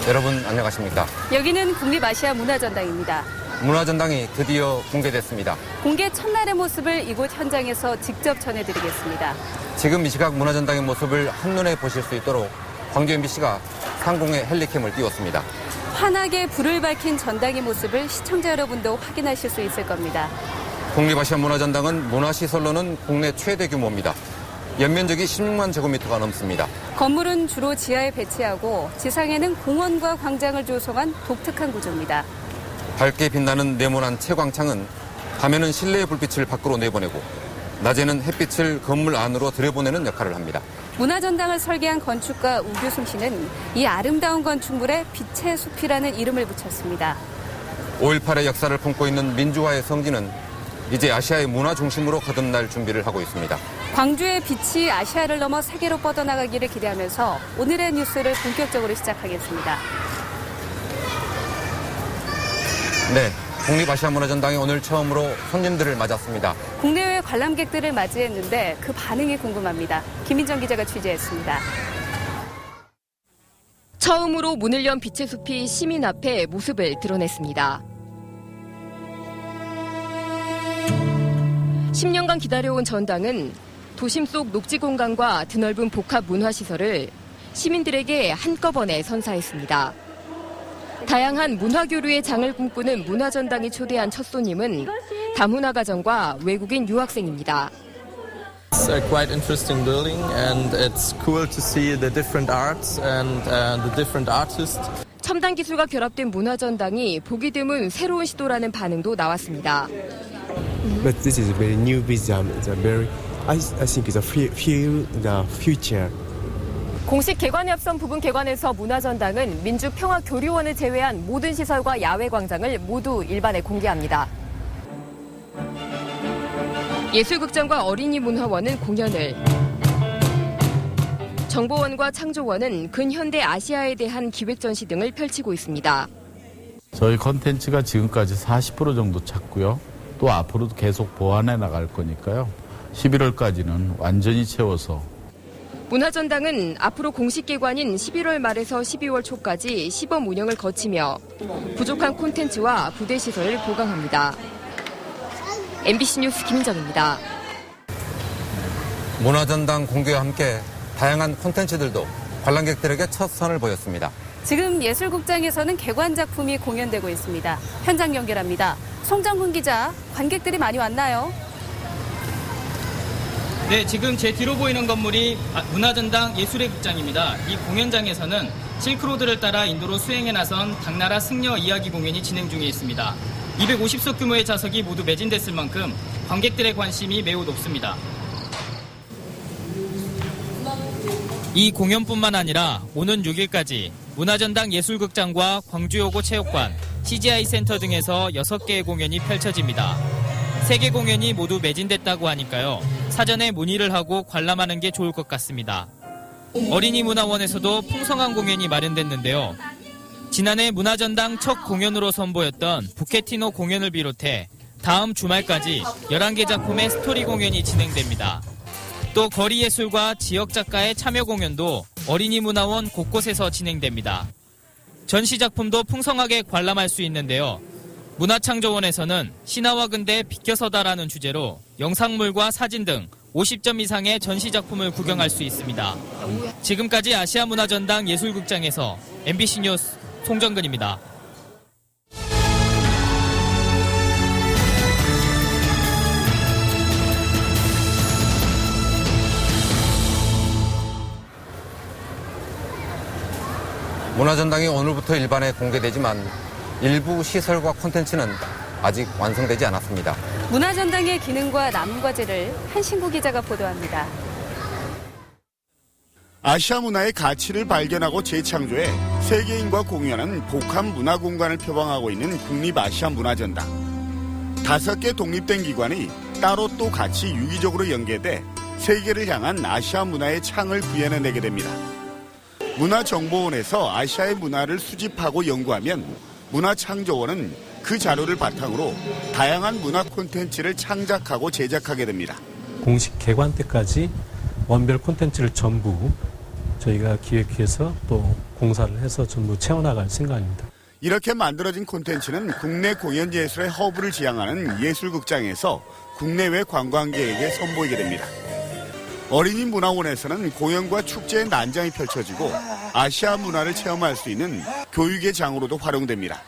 여러분 안녕하십니까? 여기는 국립아시아문화전당입니다. 문화전당이 드디어 공개됐습니다. 공개 첫날의 모습을 이곳 현장에서 직접 전해드리겠습니다. 지금 이 시각 문화전당의 모습을 한눈에 보실 수 있도록 광주 MBC가 상공에 헬리캠을 띄웠습니다. 환하게 불을 밝힌 전당의 모습을 시청자 여러분도 확인하실 수 있을 겁니다. 국립아시아문화전당은 문화시설로는 국내 최대 규모입니다. 연면적이 16만 제곱미터가 넘습니다. 건물은 주로 지하에 배치하고 지상에는 공원과 광장을 조성한 독특한 구조입니다. 밝게 빛나는 네모난 채광창은 밤에는 실내의 불빛을 밖으로 내보내고 낮에는 햇빛을 건물 안으로 들여보내는 역할을 합니다. 문화전당을 설계한 건축가 우규승 씨는 이 아름다운 건축물에 빛의 숲이라는 이름을 붙였습니다. 5.18의 역사를 품고 있는 민주화의 성지는 이제 아시아의 문화 중심으로 거듭날 준비를 하고 있습니다. 광주의 빛이 아시아를 넘어 세계로 뻗어나가기를 기대하면서 오늘의 뉴스를 본격적으로 시작하겠습니다. 네, 국립아시아문화전당이 오늘 처음으로 손님들을 맞았습니다. 국내외 관람객들을 맞이했는데 그 반응이 궁금합니다. 김민정 기자가 취재했습니다. 처음으로 문을 연 빛의 숲이 시민 앞에 모습을 드러냈습니다. 10년간 기다려온 전당은 도심 속 녹지 공간과 드넓은 복합 문화시설을 시민들에게 한꺼번에 선사했습니다. 다양한 문화교류의 장을 꿈꾸는 문화전당이 초대한 첫 손님은 다문화가정과 외국인 유학생입니다. It's a quite interesting building and it's cool to see the different arts and the different artists. 첨단 기술과 결합된 문화전당이 보기 드문 새로운 시도라는 반응도 나왔습니다. But this is a very new museum. It's a very, I think it's a feel the future. 공식 개관에 앞선 부분 개관에서 문화전당은 민주평화교류원을 제외한 모든 시설과 야외 광장을 모두 일반에 공개합니다. 예술극장과 어린이문화원은 공연을, 정보원과 창조원은 근현대 아시아에 대한 기획전시 등을 펼치고 있습니다. 저희 컨텐츠가 지금까지 40% 정도 찼고요. 또 앞으로도 계속 보완해 나갈 거니까요. 11월까지는 완전히 채워서. 문화전당은 앞으로 공식 개관인 11월 말에서 12월 초까지 시범 운영을 거치며 부족한 콘텐츠와 부대 시설을 보강합니다. MBC 뉴스 김민정입니다. 문화전당 공개와 함께 다양한 콘텐츠들도 관람객들에게 첫 선을 보였습니다. 지금 예술극장에서는 개관 작품이 공연되고 있습니다. 현장 연결합니다. 송정훈 기자, 관객들이 많이 왔나요? 네, 지금 제 뒤로 보이는 건물이 문화전당 예술의 극장입니다. 이 공연장에서는 실크로드를 따라 인도로 수행에 나선 당나라 승려 이야기 공연이 진행 중에 있습니다. 250석 규모의 좌석이 모두 매진됐을 만큼 관객들의 관심이 매우 높습니다. 이 공연뿐만 아니라 오는 6일까지 문화전당 예술극장과 광주여고 체육관, CGI 센터 등에서 6개의 공연이 펼쳐집니다. 3개 공연이 모두 매진됐다고 하니까요. 사전에 문의를 하고 관람하는 게 좋을 것 같습니다. 어린이문화원에서도 풍성한 공연이 마련됐는데요. 지난해 문화전당 첫 공연으로 선보였던 부케티노 공연을 비롯해 다음 주말까지 11개 작품의 스토리 공연이 진행됩니다. 또 거리예술과 지역작가의 참여 공연도 어린이문화원 곳곳에서 진행됩니다. 전시작품도 풍성하게 관람할 수 있는데요. 문화창조원에서는 신화와 근대 비껴서다라는 주제로 영상물과 사진 등 50점 이상의 전시작품을 구경할 수 있습니다. 지금까지 아시아문화전당 예술극장에서 MBC 뉴스 송정근입니다. 문화전당이 오늘부터 일반에 공개되지만 일부 시설과 콘텐츠는 아직 완성되지 않았습니다. 문화전당의 기능과 남은 과제를 한신구 기자가 보도합니다. 아시아 문화의 가치를 발견하고 재창조해 세계인과 공유하는 복합 문화 공간을 표방하고 있는 국립아시아문화전당. 5개 독립된 기관이 따로 또 같이 유기적으로 연계돼 세계를 향한 아시아 문화의 창을 구현해내게 됩니다. 문화정보원에서 아시아의 문화를 수집하고 연구하면 문화창조원은 그 자료를 바탕으로 다양한 문화 콘텐츠를 창작하고 제작하게 됩니다. 공식 개관 때까지 원별 콘텐츠를 전부 저희가 기획해서 또 공사를 해서 전부 채워나갈 생각입니다. 이렇게 만들어진 콘텐츠는 국내 공연 예술의 허브를 지향하는 예술극장에서 국내외 관광객에게 선보이게 됩니다. 어린이 문화원에서는 공연과 축제의 난장이 펼쳐지고 아시아 문화를 체험할 수 있는 교육의 장으로도 활용됩니다.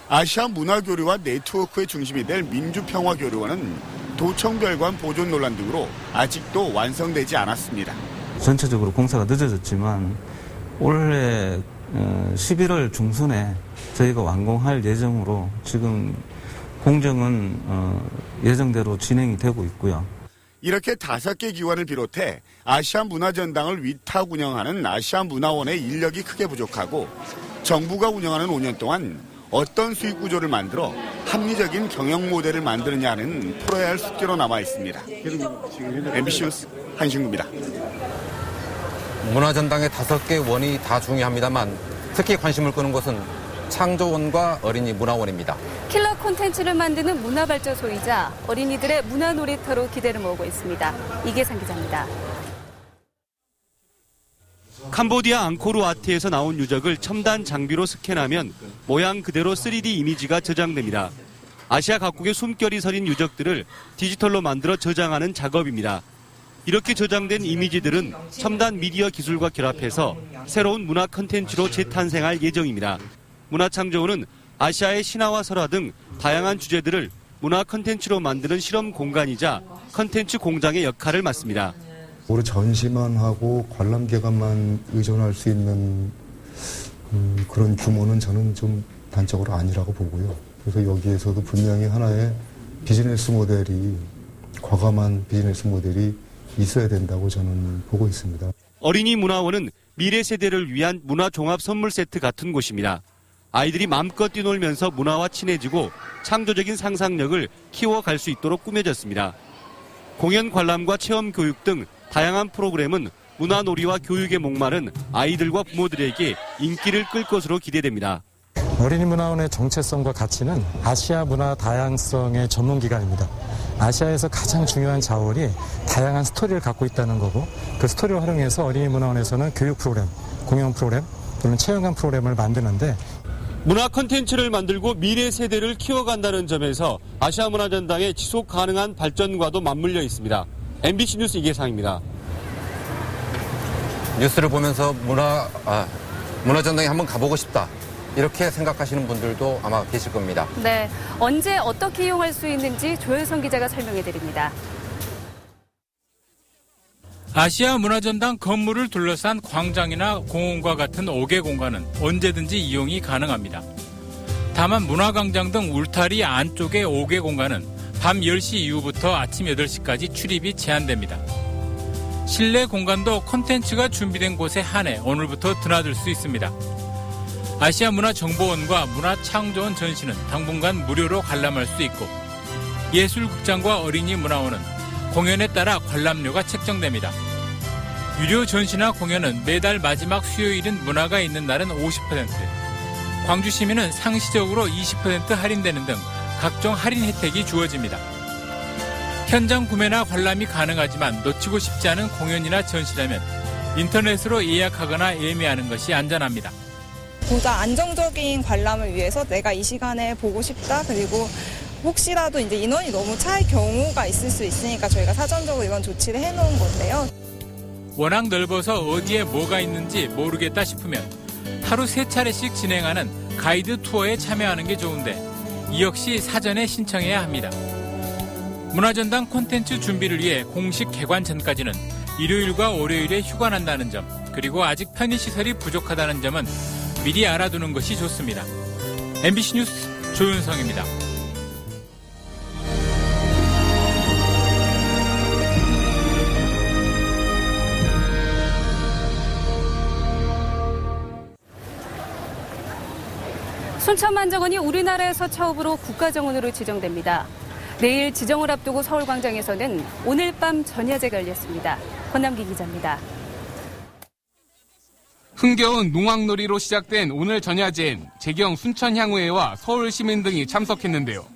아시아 문화교류와 네트워크의 중심이 될 민주평화교류원은 도청별관 보존 논란 등으로 아직도 완성되지 않았습니다. 전체적으로 공사가 늦어졌지만 올해 11월 중순에 저희가 완공할 예정으로 지금 공정은 예정대로 진행이 되고 있고요. 이렇게 5개 기관을 비롯해 아시아 문화전당을 위탁 운영하는 아시아 문화원의 인력이 크게 부족하고 정부가 운영하는 5년 동안 어떤 수익 구조를 만들어 합리적인 경영 모델을 만드느냐는 풀어야 할 숙제로 남아 있습니다. MBC 뉴스 한신구입니다. 문화전당의 5개 원이 다 중요합니다만 특히 관심을 끄는 것은 창조원과 어린이 문화원입니다. 킬러 콘텐츠를 만드는 문화발전소이자 어린이들의 문화 놀이터로 기대를 모으고 있습니다. 이계상 기자입니다. 캄보디아 앙코르와트에서 나온 유적을 첨단 장비로 스캔하면 모양 그대로 3D 이미지가 저장됩니다. 아시아 각국의 숨결이 서린 유적들을 디지털로 만들어 저장하는 작업입니다. 이렇게 저장된 이미지들은 첨단 미디어 기술과 결합해서 새로운 문화 콘텐츠로 재탄생할 예정입니다. 문화창조원은 아시아의 신화와 설화 등 다양한 주제들을 문화 콘텐츠로 만드는 실험 공간이자 콘텐츠 공장의 역할을 맡습니다. 오히려 전시만 하고 관람객만 의존할 수 있는 그런 규모는 저는 좀 단적으로 아니라고 보고요. 그래서 여기에서도 분명히 하나의 비즈니스 모델이 과감한 비즈니스 모델이 있어야 된다고 저는 보고 있습니다. 어린이 문화원은 미래 세대를 위한 문화 종합 선물 세트 같은 곳입니다. 아이들이 마음껏 뛰놀면서 문화와 친해지고 창조적인 상상력을 키워갈 수 있도록 꾸며졌습니다. 공연 관람과 체험 교육 등 다양한 프로그램은 문화놀이와 교육에 목마른 아이들과 부모들에게 인기를 끌 것으로 기대됩니다. 어린이 문화원의 정체성과 가치는 아시아 문화 다양성의 전문기관입니다. 아시아에서 가장 중요한 자원이 다양한 스토리를 갖고 있다는 거고 그 스토리를 활용해서 어린이 문화원에서는 교육 프로그램, 공연 프로그램 또는 체험관 프로그램을 만드는데 문화 콘텐츠를 만들고 미래 세대를 키워간다는 점에서 아시아 문화전당의 지속 가능한 발전과도 맞물려 있습니다. MBC 뉴스 이계상입니다. 뉴스를 보면서 문화전당에 한번 가보고 싶다. 이렇게 생각하시는 분들도 아마 계실 겁니다. 네, 언제 어떻게 이용할 수 있는지 조혜성 기자가 설명해드립니다. 아시아 문화전당 건물을 둘러싼 광장이나 공원과 같은 5개 공간은 언제든지 이용이 가능합니다. 다만 문화광장 등 울타리 안쪽의 5개 공간은 밤 10시 이후부터 아침 8시까지 출입이 제한됩니다. 실내 공간도 콘텐츠가 준비된 곳에 한해 오늘부터 드나들 수 있습니다. 아시아 문화정보원과 문화창조원 전시는 당분간 무료로 관람할 수 있고 예술극장과 어린이 문화원은 공연에 따라 관람료가 책정됩니다. 유료 전시나 공연은 매달 마지막 수요일인 문화가 있는 날은 50%, 광주시민은 상시적으로 20% 할인되는 등 각종 할인 혜택이 주어집니다. 현장 구매나 관람이 가능하지만 놓치고 싶지 않은 공연이나 전시라면 인터넷으로 예약하거나 예매하는 것이 안전합니다. 보다 안정적인 관람을 위해서 내가 이 시간에 보고 싶다. 그리고 혹시라도 이제 인원이 너무 차일 경우가 있을 수 있으니까 저희가 사전적으로 이런 조치를 해놓은 건데요. 워낙 넓어서 어디에 뭐가 있는지 모르겠다 싶으면 하루 3차례씩 진행하는 가이드 투어에 참여하는 게 좋은데 이 역시 사전에 신청해야 합니다. 문화전당 콘텐츠 준비를 위해 공식 개관 전까지는 일요일과 월요일에 휴관한다는 점, 그리고 아직 편의시설이 부족하다는 점은 미리 알아두는 것이 좋습니다. MBC 뉴스 조윤성입니다. 순천만정원이 우리나라에서 처음으로 국가정원으로 지정됩니다. 내일 지정을 앞두고 서울광장에서는 오늘 밤 전야제가 열렸습니다. 권남기 기자입니다. 흥겨운 농악놀이로 시작된 오늘 전야제엔 재경 순천향후회와 서울 시민 등이 참석했는데요.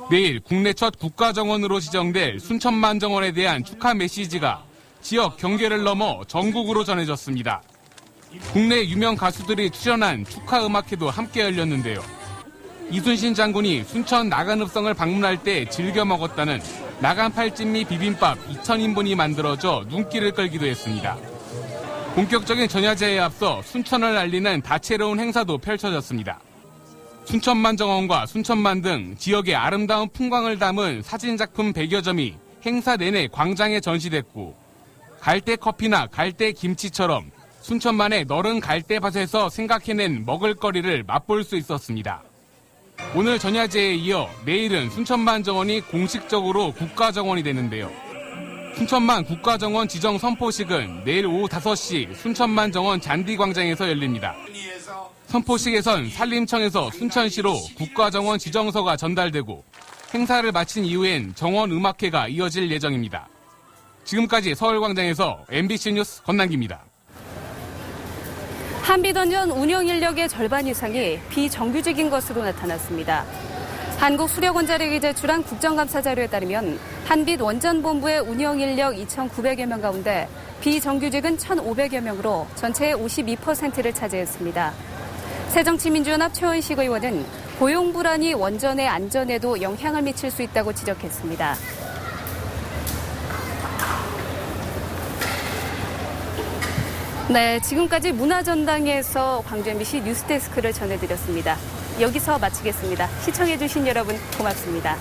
내일 국내 첫 국가정원으로 지정될 순천만정원에 대한 축하 메시지가 지역 경계를 넘어 전국으로 전해졌습니다. 국내 유명 가수들이 출연한 축하 음악회도 함께 열렸는데요. 이순신 장군이 순천 나간읍성을 방문할 때 즐겨 먹었다는 나간팔진미 비빔밥 2,000인분이 만들어져 눈길을 끌기도 했습니다. 본격적인 전야제에 앞서 순천을 알리는 다채로운 행사도 펼쳐졌습니다. 순천만정원과 순천만 등 지역의 아름다운 풍광을 담은 사진작품 100여 점이 행사 내내 광장에 전시됐고, 갈대커피나 갈대김치처럼 순천만의 너른 갈대밭에서 생각해낸 먹을거리를 맛볼 수 있었습니다. 오늘 전야제에 이어 내일은 순천만정원이 공식적으로 국가정원이 되는데요. 순천만 국가정원 지정 선포식은 내일 오후 5시 순천만정원 잔디광장에서 열립니다. 선포식에선 산림청에서 순천시로 국가정원 지정서가 전달되고 행사를 마친 이후엔 정원 음악회가 이어질 예정입니다. 지금까지 서울광장에서 MBC 뉴스 권남기입니다. 한빛원전 운영 인력의 절반 이상이 비정규직인 것으로 나타났습니다. 한국수력원자력이 제출한 국정감사 자료에 따르면 한빛원전본부의 운영 인력 2,900여 명 가운데 비정규직은 1,500여 명으로 전체의 52%를 차지했습니다. 새정치민주연합 최원식 의원은 고용 불안이 원전의 안전에도 영향을 미칠 수 있다고 지적했습니다. 네, 지금까지 문화전당에서 광주 MBC 뉴스데스크를 전해드렸습니다. 여기서 마치겠습니다. 시청해주신 여러분 고맙습니다.